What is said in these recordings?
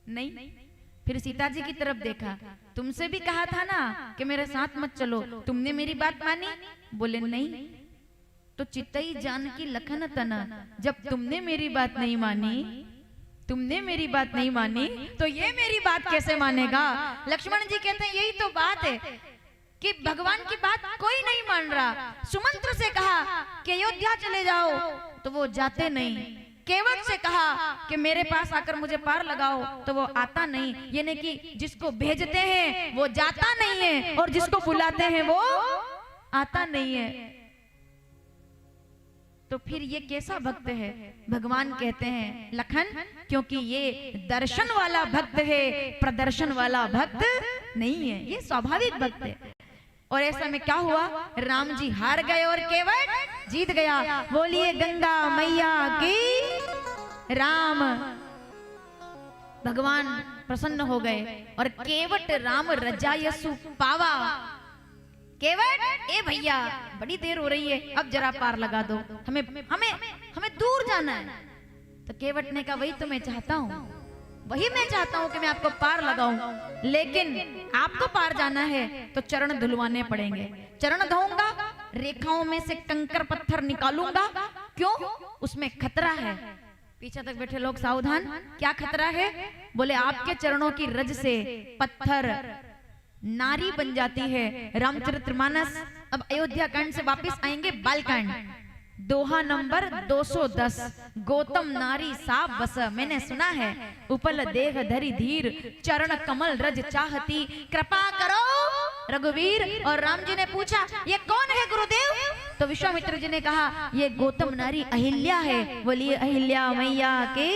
नहीं। फिर सीता जी की तरफ देखा, तुमसे भी कहा था ना कि मेरे साथ मत चलो, तुमने मेरी बात मानी? बोले नहीं। तो चितई जानकी लखन तना, जब तुमने मेरी बात नहीं मानी, तुमने मेरी बात नहीं मानी, तो ये मेरी बात कैसे मानेगा? लक्ष्मण जी कहते हैं यही तो बात है कि भगवान की बात कोई नहीं मान रहा। सुमंत्र से कहा कि अयोध्या चले जाओ तो वो जाते नहीं, केवट से कहा कि मेरे पास आकर मुझे पार लगाओ तो वो आता नहीं। यानी कि जिसको भेजते हैं वो जाता नहीं है और जिसको बुलाते हैं वो आता नहीं है। तो फिर ये कैसा भक्त है? भगवान कहते हैं लखन, क्योंकि ये दर्शन वाला भक्त है, प्रदर्शन वाला भक्त नहीं है, ये स्वाभाविक भक्त है। और ऐसा में क्या हुआ? राम जी हार गए और केवट जीत गया। बोलिए गंगा मैया की। राम भगवान प्रसन्न हो गए और केवट राम रजायसु पावा। केवट, ए भैया बड़ी देर हो रही है, अब जरा पार लगा दो, हमें हमें हमें दूर जाना है। तो केवट ने कहा वही तो मैं चाहता हूँ, वही मैं चाहता हूँ कि मैं आपको पार लगाऊं, लेकिन आपको पार जाना है तो चरण धुलवाने पड़ेंगे। चरण धोऊंगा, रेखाओं में से कंकर पत्थर निकालूंगा। क्यों? उसमें खतरा है। पीछे तक बैठे लोग सावधान, क्या खतरा है? बोले आपके चरणों की रज से पत्थर नारी बन जाती है। रामचरितमानस, अब अयोध्या कांड से वापस आएंगे बालकांड, दोहा नंबर 210, गौतम नारी साब बस। मैंने सुना है उपल देह धरी धीर, चरण कमल रज चाहती, कृपा करो रघुवीर। और राम जी ने पूछा ये कौन है गुरुदेव? तो विश्वामित्र जी ने कहा ये गौतम नारी अहिल्या है। बोलिए अहिल्या मैया के।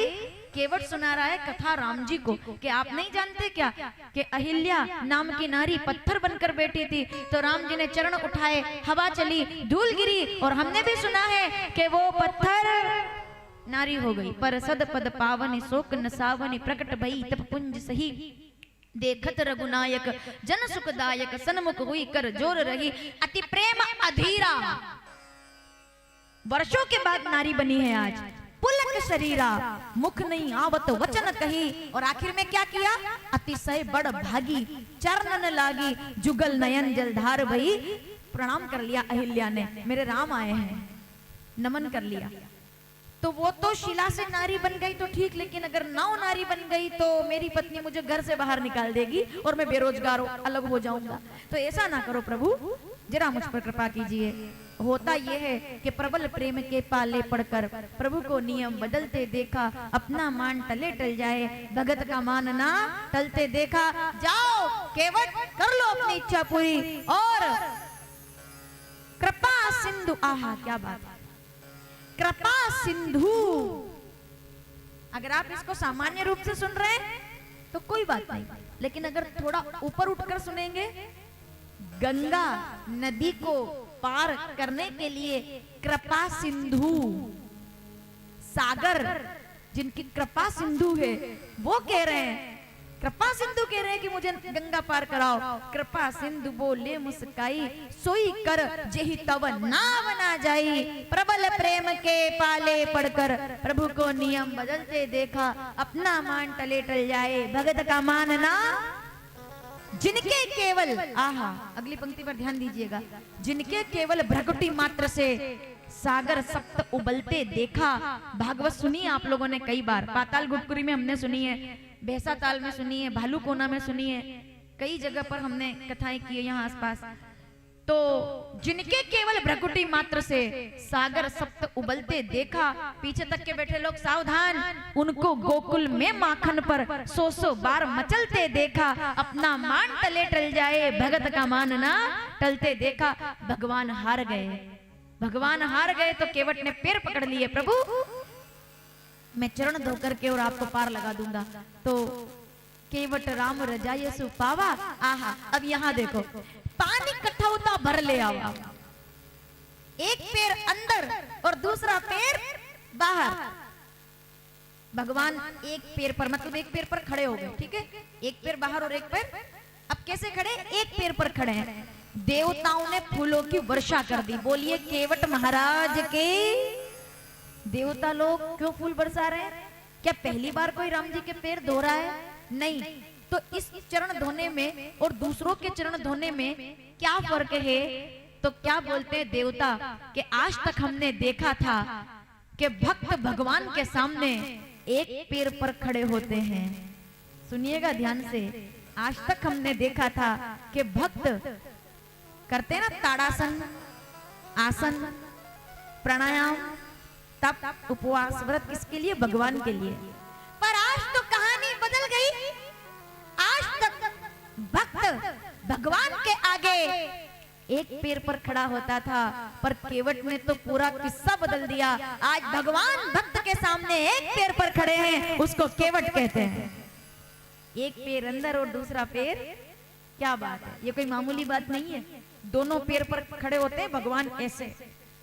केवट सुना रहा है कथा राम जी को कि आप नहीं जानते क्या कि अहिल्या नाम की नारी पत्थर बनकर बैठी थी। तो राम जी ने चरण उठाए, हवा चली, धूल गिरी, और हमने भी सुना है कि वो पत्थर नारी हो गई। पर सद पद पावनी शोक न सावनी, प्रकट भई तप पुंज सही, देखत रघुनायक जन सुखदायक, सन्मुख हुई कर जोर रही, अति प्रेम अधीरा। वर्षों के बाद नारी बनी है आज, पुलक शरीरा, मुख नहीं आवत वचन कही, और आखिर में क्या किया? अतिशय बड़ भागी, चरणन लागी, जुगल नयन जलधार भई। प्रणाम कर लिया अहिल्या ने, मेरे राम आए हैं, नमन कर लिया। तो वो तो शिला से नारी बन गई तो ठीक, लेकिन अगर नाव नारी बन गई तो मेरी पत्नी मुझे घर से बाहर निकाल देगी और मैं बेरोजगार अलग हो जाऊंगा। तो ऐसा ना करो प्रभु, जरा मुझ पर कृपा कीजिए। होता यह है कि प्रबल प्रेम के पाले पड़कर प्रभु को नियम बदलते देखा, अपना मान टले टल जाए, भगत का मान ना टलते देखा। जाओ केवट, कर लो अपनी इच्छा पूरी, और कृपा सिंधु, आहा क्या बात है, कृपा सिंधु। अगर आप इसको सामान्य रूप से सुन रहे हैं तो कोई बात नहीं, लेकिन अगर थोड़ा ऊपर उठकर सुनेंगे, गंगा नदी को पार करने के लिए कृपा सिंधु, सागर जिनकी कृपा सिंधु है वो कह रहे हैं, कृपा सिंधु कह रहे हैं कि मुझे गंगा पार कराओ। कृपा सिंधु बोले मुस्काई, सोई कर जेहि तव नाव ना जाई, प्रबल प्रेम के पाले पड़कर प्रभु को नियम बदलते देखा, अपना मान टले टल जाए, भगत का मान ना। जिनके केवल, आहा अगली पंक्ति पर ध्यान दीजिएगा, जिनके केवल भ्रकुटी मात्र से सागर सप्त उबलते देखा। भागवत सुनी आप लोगों ने कई बार, पाताल गुटकुरी में हमने सुनी है, भैंसा ताल में सुनी है, भालू कोना में सुनी है, कई जगह पर हमने कथाएं की है यहाँ आसपास। तो जिनके केवल भ्रकुटी मात्र से सागर सप्त उबलते देखा, पीछे तक के बैठे लोग सावधान, उनको गोकुल में माखन पर 100 बार मचलते देखा, अपना मान टले टल जाए, भगत का मान ना टलते देखा। भगवान हार गए, भगवान हार गए तो केवट ने पैर पकड़ लिए, प्रभु मैं चरण धो करके और आपको पार लगा दूंगा। तो केवट राम रजायसु पावा। आहा, अब यहाँ देखो, पानी कठौता भर ले आवा, एक पैर अंदर और दूसरा पैर बाहर। भगवान एक पैर पर, मतलब एक पैर पर खड़े हो गए, ठीक है, एक पैर बाहर और एक पैर, अब कैसे खड़े? एक पैर पर खड़े हैं। देवताओं ने फूलों की वर्षा कर दी। बोलिए केवट महाराज के। देवता लोग क्यों फूल बरसा रहे हैं? क्या पहली बार कोई राम जी के पैर धो रहा है? नहीं। तो इस चरण धोने में और दूसरों के चरण धोने में क्या फर्क है? तो क्या बोलते हैं देवता कि आज तक हमने देखा था कि भक्त भगवान के सामने एक पैर पर खड़े होते हैं। सुनिएगा ध्यान से, आज तक हमने देखा था कि भक्त करते हैं ना ताड़ासन, आसन, प्राणायाम, तप, उपवास, व्रत, किसके लिए? भगवान के लिए। पर आज तो कहानी बदल गई। आज तक भक्त भगवान के आगे एक पैर पर खड़ा होता था, पर केवट ने तो पूरा किस्सा बदल दिया। आज भगवान भक्त के सामने एक पैर पर खड़े हैं, उसको केवट कहते हैं। एक पैर अंदर और दूसरा पैर, क्या बात है, ये कोई मामूली बात नहीं है। दोनों पैर पर खड़े होते हैं भगवान ऐसे,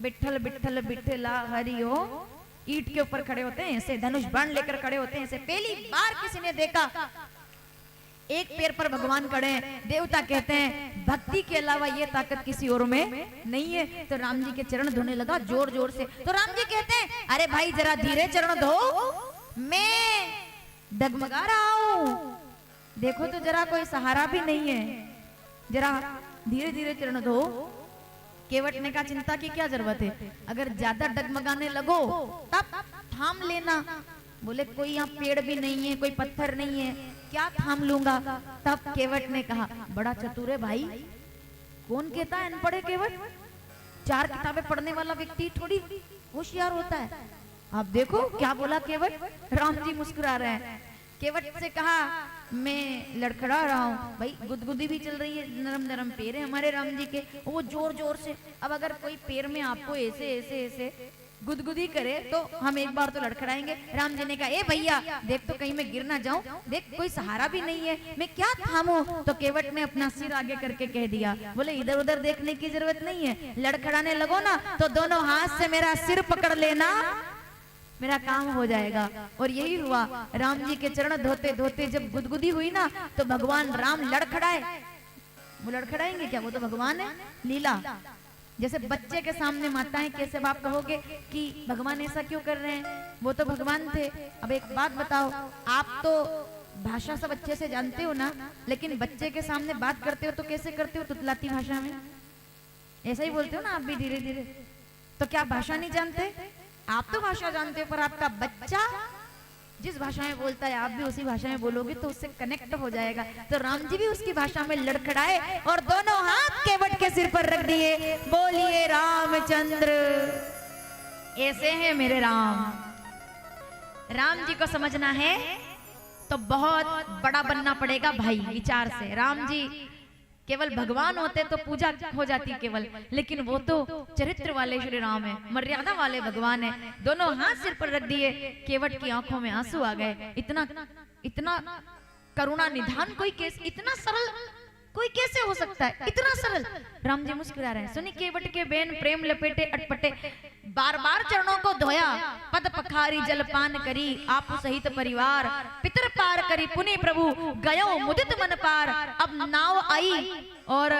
बिट्ठल बिट्ठल बिट्ठला हरिओ, ईंट के ऊपर खड़े होते हैं ऐसे, धनुष बाण लेकर खड़े होते हैं ऐसे। पहली बार किसी ने देखा एक पैर पर भगवान खड़े हैं। देवता कहते हैं भक्ति के अलावा ये ताकत किसी और में नहीं है। तो राम जी के चरण धोने लगा जोर जोर से। तो राम जी कहते हैं अरे भाई जरा धीरे चरण धो, मैं डगमगा रहा हूं। देखो तो जरा कोई सहारा भी नहीं है, जरा धीरे धीरे चरण धो। केवट ने कहा चिंता की क्या जरूरत है, अगर ज्यादा डगमगाने लगो तब थाम लेना। बोले कोई यहाँ पेड़ भी नहीं है, कोई पत्थर नहीं है, क्या थाम लूंगा। तब केवट ने कहा बड़ा चतुर है भाई, कौन कहता है अनपढ़ है केवट, 4 किताबें पढ़ने वाला व्यक्ति थोड़ी होशियार होता है। आप देखो क्या बोला केवट। राम जी मुस्कुरा रहे हैं। केवट से कहा मैं लड़खड़ा रहा हूँ भाई, गुदगुदी भी चल रही है, नरम नरम पैर है हमारे राम जी के, वो जोर जोर से। अब अगर कोई पैर में आपको ऐसे ऐसे ऐसे गुदगुदी करे तो हम एक बार तो लड़खड़ाएंगे। राम जी ने कहा ए भैया देख तो कहीं मैं गिर ना जाऊं, देख कोई सहारा भी नहीं है, मैं क्या थामूं। तो केवट ने अपना सिर आगे करके कह दिया, बोले इधर उधर देखने की जरूरत नहीं है, लड़खड़ाने लगो ना तो दोनों हाथ से मेरा सिर पकड़ लेना, मेरा काम हो जाएगा। और यही हुआ। राम जी के चरण धोते धोते जब गुदगुदी हुई ना तो भगवान राम लड़खड़ाए। वो लड़खड़ाएंगे क्या, वो तो भगवान है। लीला जैसे बच्चे के सामने माताएं कैसे बाप कहोगे कि भगवान ऐसा क्यों कर रहे हैं, वो तो भगवान थे। अब एक बात बताओ, आप तो भाषा सब अच्छे से जानते हो ना, लेकिन बच्चे के सामने बात करते हो तो कैसे करते हो, तुतलाती भाषा में ऐसा ही बोलते हो ना आप भी धीरे धीरे। तो क्या भाषा नहीं जानते? आप तो भाषा जानते हो, पर आपका बच्चा जिस भाषा में बोलता है आप भी उसी भाषा में बोलोगे तो उससे कनेक्ट हो जाएगा। तो राम जी भी उसकी भाषा में लड़खड़ाए और दोनों हाथ केवट के सिर पर रख दिए। बोलिए रामचंद्र, ऐसे हैं मेरे राम। राम जी को समझना है तो बहुत बड़ा बनना पड़ेगा भाई विचार से। राम जी केवल भगवान होते तो पूजा हो जाती केवल, लेकिन वो तो चरित्र वाले श्री राम है, मर्यादा वाले भगवान है। दोनों हाथ सिर पर रख दिए। केवट की आंखों में आंसू आ गए। इतना इतना करुणा निधान कोई कैसे, इतना सरल कोई कैसे हो सकता है, इतना सरल। राम जी मुस्कुरा रहे हैं। सुनी केवट के बेन प्रेम लपेटे अटपटे, बार बार चरणों को धोया, पद पखारी जलपान करी, आपु सहित परिवार, पितर पार करी पुनि प्रभु, गयो मुदित मन पार। अब नाव आई और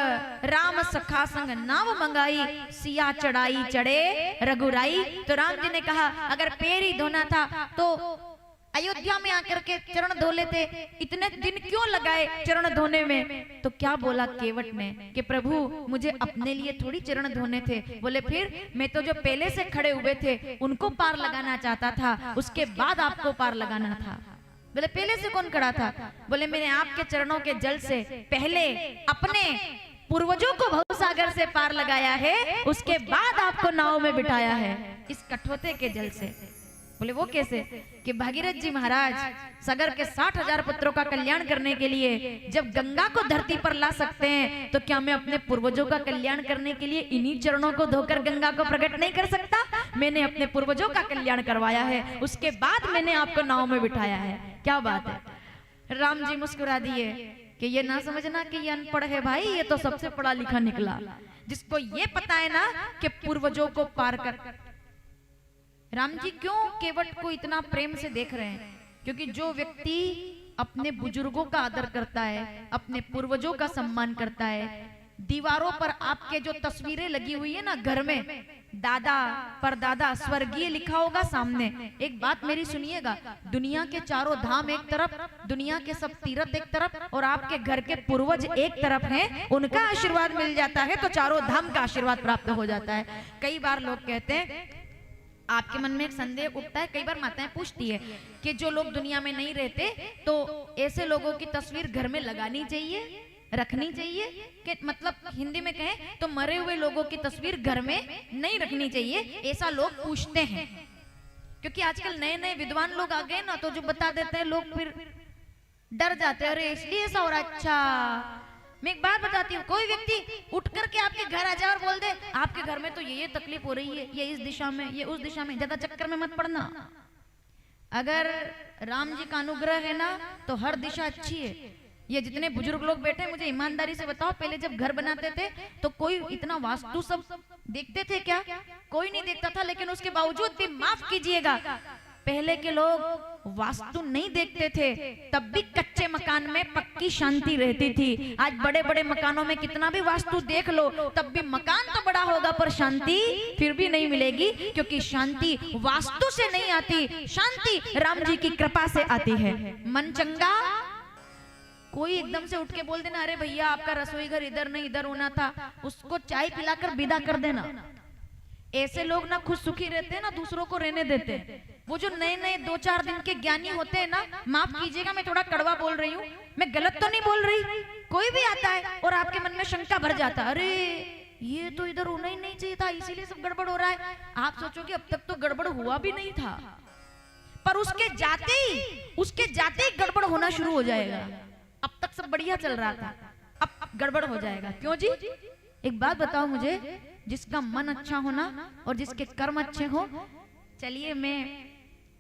राम सखा संग नाव मंगाई, सिया चढ़ाई चढ़े रघुराई। तो राम जी ने कहा अगर पैर ही धोना था तो अयोध्या में आकर के चरण धो लेते, इतने दिन क्यों लगाए चरण धोने में। तो क्या बोला केवट ने कि प्रभु मुझे अपने लिए थोड़ी चरण धोने थे। बोले फिर, मैं तो जो पहले से खड़े हुए थे उनको पार लगाना चाहता था, उसके बाद आपको पार लगाना था। बोले पहले से कौन खड़ा था? बोले मैंने आपके चरणों के जल से पहले अपने पूर्वजों को भवसागर से पार लगाया है, उसके बाद आपको नाव में बिठाया है इस कठोते के जल से। बोले वो कैसे? कि भागीरथ जी महाराज सागर के 60,000 पुत्रों का कल्याण करने के लिए जब गंगा को धरती पर ला सकते हैं, तो क्या मैं अपने पूर्वजों का कल्याण करने के लिए इन्हीं चरणों को धोकर गंगा को प्रकट नहीं कर सकता? मैंने अपने पूर्वजों का कल्याण करवाया है, उसके बाद मैंने आपको नाव में बिठाया है। क्या बात है। राम जी मुस्कुरा दिए कि ये ना समझना कि ये अनपढ़ है भाई, ये तो सबसे पढ़ा लिखा निकला, जिसको ये पता है ना कि पूर्वजों को पार कर। राम जी क्यों केवट को इतना प्रेम से देख रहे हैं? क्योंकि जो व्यक्ति अपने बुजुर्गों का आदर करता है, अपने पूर्वजों का सम्मान करता है, दीवारों पर आपके जो तस्वीरें लगी हुई है ना घर में, दादा परदादा स्वर्गीय लिखा होगा सामने। एक बात मेरी सुनिएगा, दुनिया के चारों धाम एक तरफ, दुनिया के सब तीर्थ एक तरफ, और आपके घर के पूर्वज एक तरफ हैं, उनका आशीर्वाद मिल जाता है तो चारों धाम का आशीर्वाद प्राप्त हो जाता है। कई बार लोग कहते हैं, आपके मन में एक संदेह उठता है, कई बार माताएं पूछती है कि जो लोग दुनिया में नहीं रहते तो ऐसे लोगों की तस्वीर घर में लगानी चाहिए, रखनी चाहिए, कि मतलब हिंदी में कहें तो मरे हुए लोगों की तस्वीर घर में नहीं रखनी चाहिए, ऐसा लोग पूछते हैं। क्योंकि आजकल नए नए विद्वान लोग आ गए ना, तो जो बता देते हैं लोग फिर डर जाते हैं, अरे इसलिए ऐसा हो रहा है। अच्छा मैं एक बात बताती हूँ, कोई व्यक्ति उठ करके आपके घर आ जाए और बोल दे आपके घर में तो ये तकलीफ हो रही है, ये इस दिशा में, ये उस दिशा में, ज्यादा चक्कर में मत पड़ना। अगर राम जी का अनुग्रह है ना तो हर दिशा अच्छी है। ये जितने बुजुर्ग लोग बैठे हैं, मुझे ईमानदारी से बताओ, पहले जब घर बनाते थे तो कोई इतना वास्तु सब देखते थे क्या? कोई नहीं देखता था, लेकिन उसके बावजूद भी माफ कीजिएगा, पहले के लोग वास्तु नहीं देखते थे, तब भी कच्चे मकान में पक्की शांति रहती थी। आज बड़े बड़े मकानों में कितना भी वास्तु देख लो, तब भी मकान तो बड़ा होगा पर शांति फिर भी नहीं मिलेगी, क्योंकि शांति वास्तु से नहीं आती, शांति राम जी की कृपा से आती है। मन चंगा, कोई एकदम से उठ के बोल देना अरे भैया आपका रसोई घर इधर नहीं इधर होना था, उसको चाय पिलाकर विदा कर देना। ऐसे लोग ना खुद सुखी रहते हैं ना दूसरों को रहने देते हैं। वो जो नए नए 2-4 दिन के ज्ञानी होते हैं ना, माफ कीजिएगा मैं थोड़ा कड़वा बोल रही हूँ, मैं गलत तो नहीं बोल रही, कोई भी आता है और आपके मन में शंका भर जाता है, अरे ये तो इधर होना ही नहीं चाहिए था, इसीलिए सब गड़बड़ हो रहा है। आप सोचोगे अब तक तो गड़बड़ हुआ भी नहीं था, पर उसके जाते ही गड़बड़ होना शुरू हो जाएगा। अब तक सब बढ़िया चल रहा था, अब गड़बड़ हो जाएगा। क्यों जी? एक बात बताओ मुझे, जिसका मन अच्छा होना और जिसके कर्म अच्छे हो, चलिए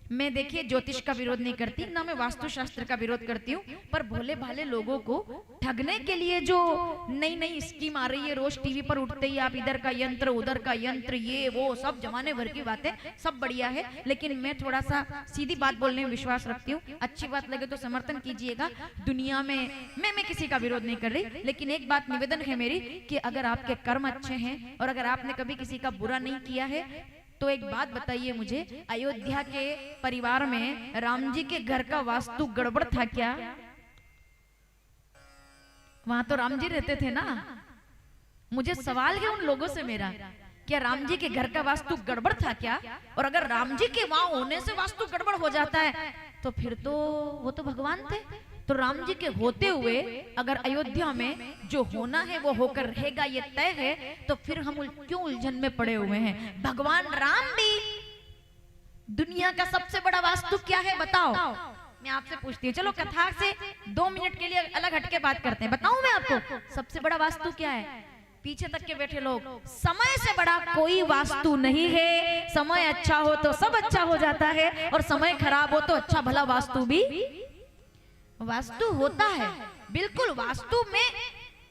मैं देखिए ज्योतिष का विरोध नहीं करती, ना मैं वास्तु शास्त्र का विरोध करती हूँ, पर भोले भाले लोगों को ठगने के लिए जो नई नई स्कीम आ रही है, रोज टीवी पर उठते ही आप इधर का यंत्र उधर का यंत्र, ये वो सब जमाने भर की बातें, सब बढ़िया है, लेकिन मैं थोड़ा सा सीधी बात बोलने में विश्वास रखती हूँ। अच्छी बात लगे तो समर्थन कीजिएगा। दुनिया में मैं किसी का विरोध नहीं कर रही, लेकिन एक बात निवेदन है मेरी कि अगर आपके कर्म अच्छे हैं और अगर आपने कभी किसी का बुरा नहीं किया है, तो एक बात बताइए मुझे, अयोध्या के परिवार में राम जी के घर का वास्तु गड़बड़ था क्या? वहां तो राम जी रहते थे ना। मुझे सवाल है उन लोगों से मेरा, क्या राम जी के घर का वास्तु गड़बड़ था क्या? और अगर राम जी के वहां होने से वास्तु गड़बड़ हो जाता है तो फिर तो वो तो भगवान थे, तो राम जी के होते हुए अगर अयोध्या में जो होना है वो होकर रहेगा ये तय है, तो फिर हम क्यों उलझन में पड़े हुए हैं? भगवान राम भी, दुनिया का सबसे बड़ा वास्तु क्या है बताओ? मैं आपसे पूछती हूँ, चलो कथा से 2 मिनट के लिए अलग हटके बात करते हैं। बताऊं मैं आपको सबसे बड़ा वास्तु क्या है? पीछे तक के बैठे लोग, समय से बड़ा कोई वास्तु नहीं है। समय अच्छा हो तो सब अच्छा हो जाता है, और समय खराब हो तो अच्छा भला वास्तु भी वास्तु होता है। बिल्कुल वास्तु में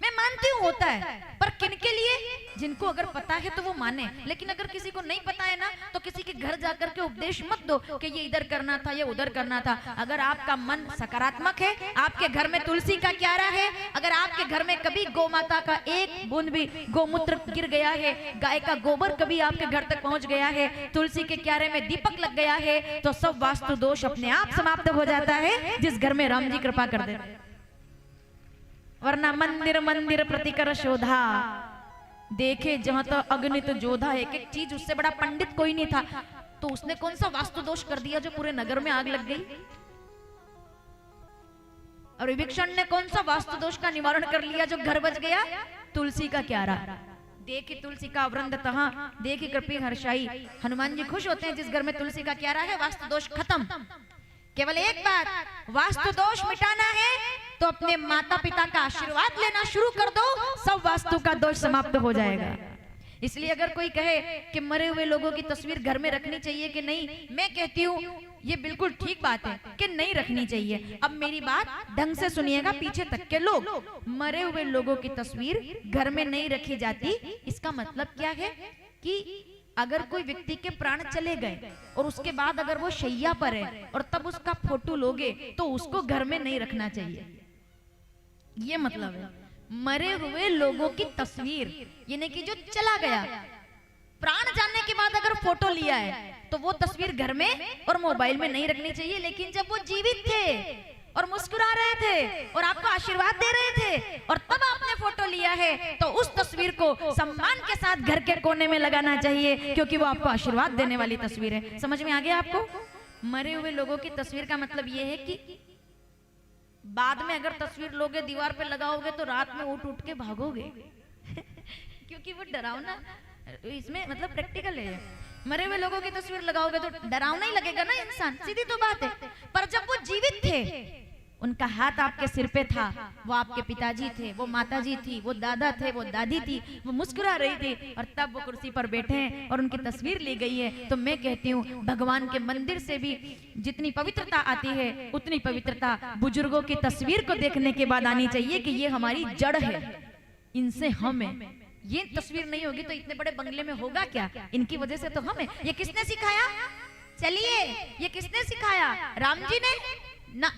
मैं मानती हूँ होता है, पर किनके लिए? जिनको अगर पता है तो वो माने, लेकिन अगर किसी को नहीं पता है ना, तो किसी के घर जाकर के उपदेश मत दो कि ये इधर करना था, ये उधर करना था। अगर आपका मन सकारात्मक है, आपके घर में तुलसी का क्यारा है, अगर आपके घर में कभी गौ माता का एक बूंद भी गोमूत्र गिर गया है, गाय का गोबर कभी आपके घर तक पहुंच गया है, तुलसी के क्यारे में दीपक लग गया है, तो सब वास्तु दोष अपने आप समाप्त हो जाता है, जिस घर में राम जी कृपा कर दे। वरना मंदिर मंदिर प्रतिकर शोधा, देखे जहां तक अग्नित जोधा। एक एक चीज, उससे बड़ा पंडित कोई नहीं था, तो उसने कौन सा वास्तु दोष कर दिया जो पूरे नगर में आग लग गई? और विभीषण ने कौन सा वास्तु दोष का निवारण कर लिया जो घर बच गया? तुलसी का क्यारा। देखी तुलसी का वृंद तहां, देखी कृपी हर्षाई। हनुमान जी खुश होते हैं जिस घर में तुलसी का क्यारा है, वास्तु दोष खत्म। केवल एक बात, वास्तु दोष मिटाना है तो अपने माता पिता का आशीर्वाद लेना शुरू कर दो, सब वास्तु का दोष समाप्त हो जाएगा। इसलिए अगर कोई कहे कि मरे हुए लोगों की तस्वीर घर में रखनी चाहिए कि नहीं, मैं कहती हूँ ये बिल्कुल ठीक बात है कि नहीं रखनी चाहिए। अब मेरी बात ढंग से सुनिएगा, पीछे तक के लोग, मरे हुए लोगों की तस्वीर घर में नहीं रखी जाती, इसका मतलब क्या है कि अगर कोई व्यक्ति के प्राण चले गए और उसके बाद अगर वो शैया पर है और तब उसका फोटो लोगे, तो उसको घर में नहीं रखना चाहिए, ये मतलब है। मरे हुए लोगों की तस्वीर, यानी कि जो चला गया, प्राण जाने के बाद अगर फोटो लिया है तो वो तस्वीर घर में और मोबाइल में नहीं रखनी चाहिए। लेकिन जब वो जीवित थे और मुस्कुरा रहे थे और आपको आशीर्वाद दे रहे थे और तब आपने फोटो लिया है तो उस तस्वीर को सम्मान के साथ घर के कोने में लगाना चाहिए, क्योंकि वो आपको आशीर्वाद देने वाली तस्वीर है। समझ में आ गया आपको? मरे हुए लोगों की तस्वीर का मतलब ये है कि बाद में अगर तस्वीर लोगे डीवार पे लगाओगे तो रात में उठ उठ के भागोगे क्योंकि वो डरावना, इसमें मतलब प्रैक्टिकल है। मरे हुए लोगों की तस्वीर लगाओगे तो डरावना ही लगेगा ना इंसान, सीधी तो बात है। पर जब वो जीवित थे, उनका हाथ आपके सिर पे था, वो आपके पिताजी थे, वो माताजी थी, वो दादा थे, वो दादी थी, वो मुस्कुरा रही थी और तब वो कुर्सी पर बैठे हैं और उनकी तस्वीर ली गई है। तो मैं कहती हूँ भगवान के मंदिर से भी जितनी पवित्रता आती है उतनी पवित्रता बुजुर्गों की तस्वीर को देखने के बाद आनी चाहिए कि ये हमारी जड़ है, इनसे हम है। ये तस्वीर नहीं होगी तो इतने बड़े बंगले में होगा क्या? इनकी वजह से तो हम है। ये किसने सिखाया? चलिए, ये किसने सिखाया? राम जी ने ना,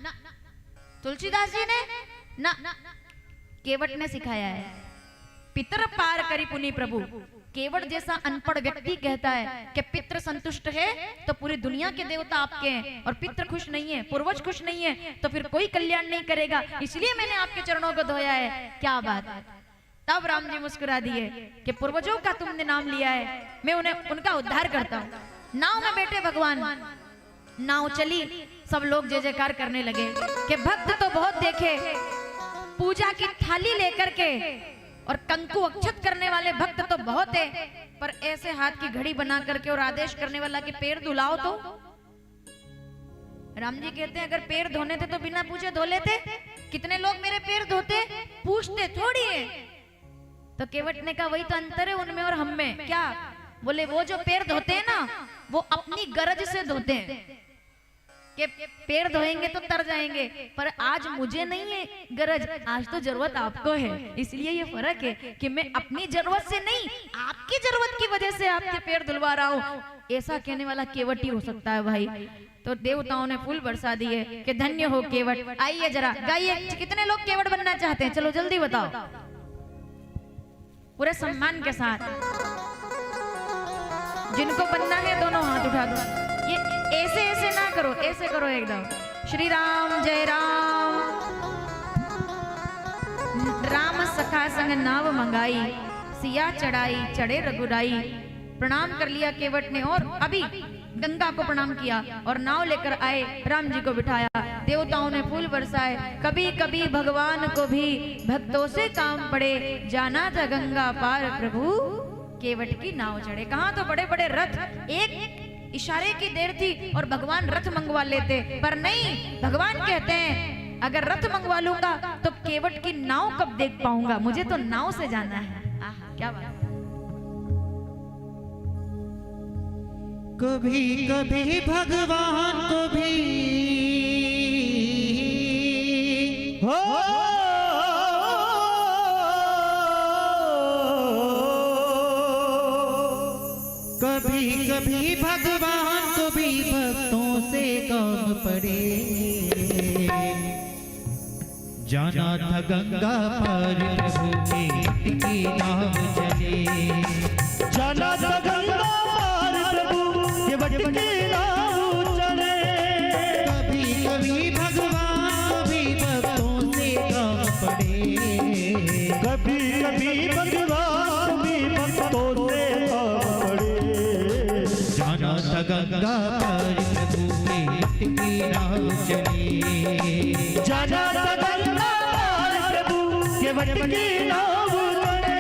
तुलसीदास जी ने ना, केवट ने सिखाया है। पितर पार करी पुनि प्रभु। केवट जैसा अनपढ़ व्यक्ति कहता है कि पितृ संतुष्ट है तो पूरी दुनिया के देवता आपके हैं, और पितृ खुश नहीं है, पूर्वज खुश नहीं है तो फिर कोई कल्याण नहीं करेगा, इसलिए मैंने आपके चरणों को धोया है। क्या बात है? तब राम जी मुस्कुरा दिए कि पूर्वजों का तुमने नाम लिया है, मैं उन्हें उनका उद्धार करता हूँ। नाव में बैठे भगवान, नाव चली, सब लोग जय जयकार करने लगे कि भक्त तो बहुत देखे, पूजा की थाली लेकर के और कंकु अक्षत करने वाले भक्त तो बहुत है, पर ऐसे हाथ की घड़ी बना करके और आदेश करने वाला कि पैर धुलाओ तो। राम जी कहते हैं अगर पैर धोने थे तो बिना पूछे धो लेते, कितने लोग मेरे पैर धोते, पूछते थोड़ी है। तो केवट ने कहा वही तो अंतर है उनमें और हम में। क्या? बोले वो जो पैर धोते हैं ना वो अपनी गरज से धोते हैं कि पैर धोएंगे तो तर जाएंगे, पर आज मुझे नहीं है गरज, आज तो जरूरत आपको है। इसलिए ये फर्क है कि मैं अपनी जरूरत से नहीं, आपकी जरूरत की वजह से आपके पैर धुलवा रहा हूँ। ऐसा कहने वाला केवट ही हो सकता है भाई। तो देवताओं ने फूल बरसा दिए कि धन्य हो केवट। आइए जरा गाइए, कितने लोग केवट बनना चाहते हैं? चलो जल्दी बताओ, पूरे सम्मान के साथ। जिनको बनना है दोनों हाथ उठा दो। ये ऐसे ऐसे ना करो, ऐसे करो एकदम। श्री राम जय राम। राम सखा संग नाव मंगाई, सिया चढ़ाई चढ़े रघुराई। प्रणाम कर लिया केवट ने और अभी गंगा को प्रणाम किया और नाव लेकर आए, राम जी को बिठाया। देवताओं ने फूल बरसाए। कभी कभी भगवान को भी भक्तों से काम पड़े, जाना था गंगा पार प्रभु केवट की नाव चढ़े। कहाँ तो बड़े बड़े रथ, एक इशारे की देर थी और भगवान रथ मंगवा लेते, पर नहीं, भगवान कहते हैं अगर रथ मंगवा लूंगा तो केवट की नाव कब देख पाऊंगा, मुझे तो नाव से जाना है। आहा, क्या बात। कभी कभी भगवान को भी हो, कभी कभी भगवान को भी भक्तों से काम पड़े, जाना था गंगा पार प्रभु की नाव चले, जाना था गंगा केवट की नाव चले। कभी कभी भगवान को भी भक्तों से काम पड़े, कभी कभी भगवान भी भक्तों से काम पड़े, जाना था गंगा पार प्रभु केवट की नाव चले, जाना था गंगा पार प्रभु केवट की नाव चले।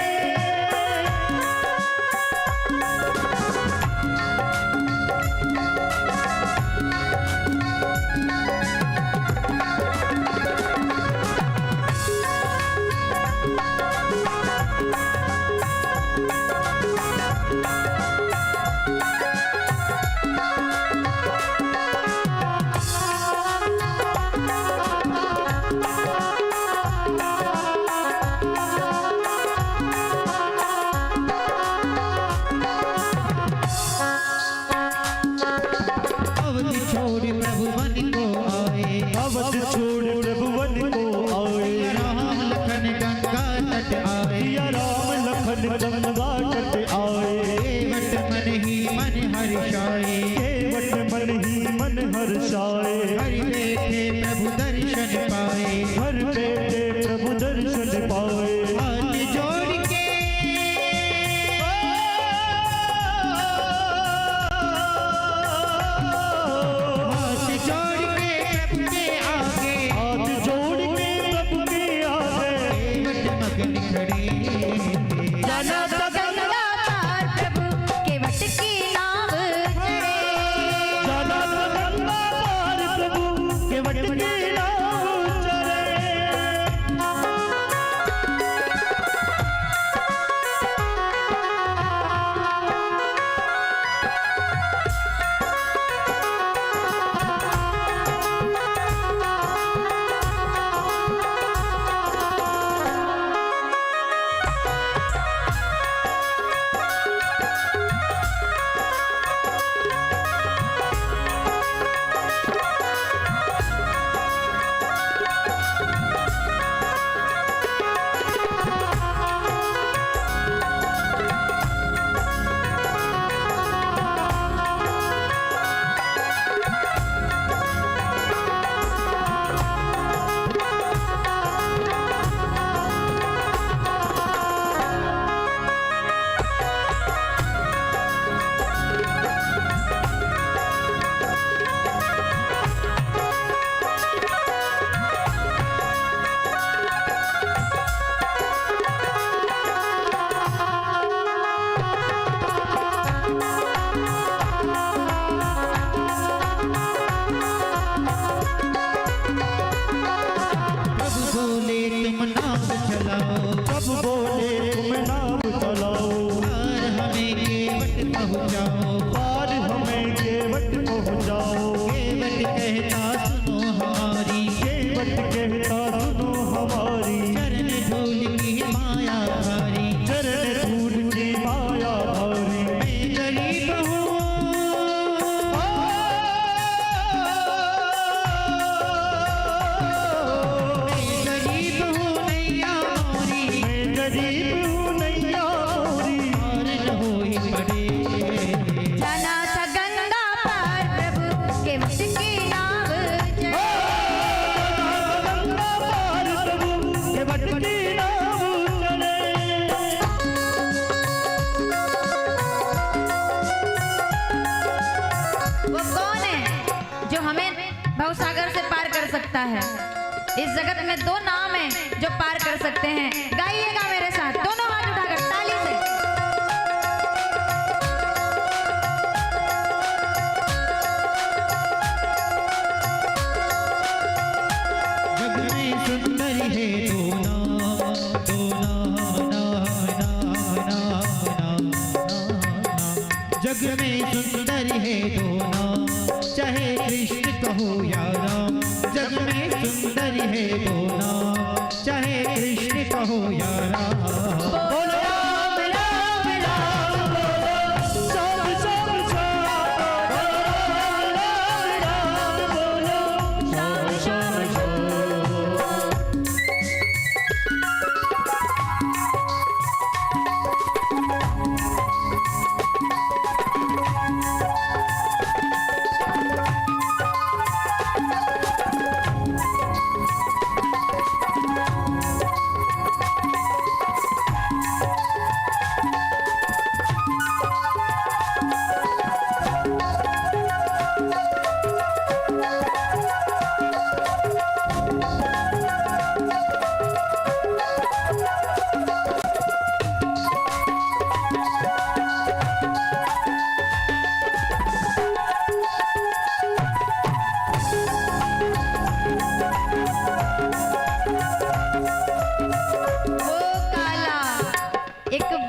सकता है। इस जगत में दो नाम हैं जो पार कर सकते हैं। गाइएगा मेरे साथ, दोनों हाथ उठाकर ताली से। जग में सुंदर है दो नाम, दो नाम, जग में सुंदर है दो नाम, चाहे कृष्ण कहो या राम। जग में सुंदर है दो नाम, चाहे कृष्ण कहो या राम। बोलो राम राम राम, बोलो सोम सोम सोम, बोलो राम राम, बोलो सोम सोम सोम।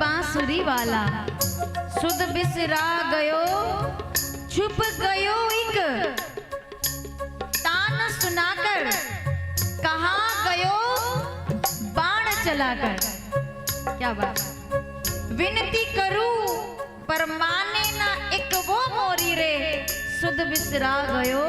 बांसुरी वाला सुध बिसरा गयो, छुप गयो एक तान सुनाकर, कहाँ गयो बाण चलाकर। क्या बात, विनती करूं पर माने ना एक वो मोरी रे, सुध बिसरा गयो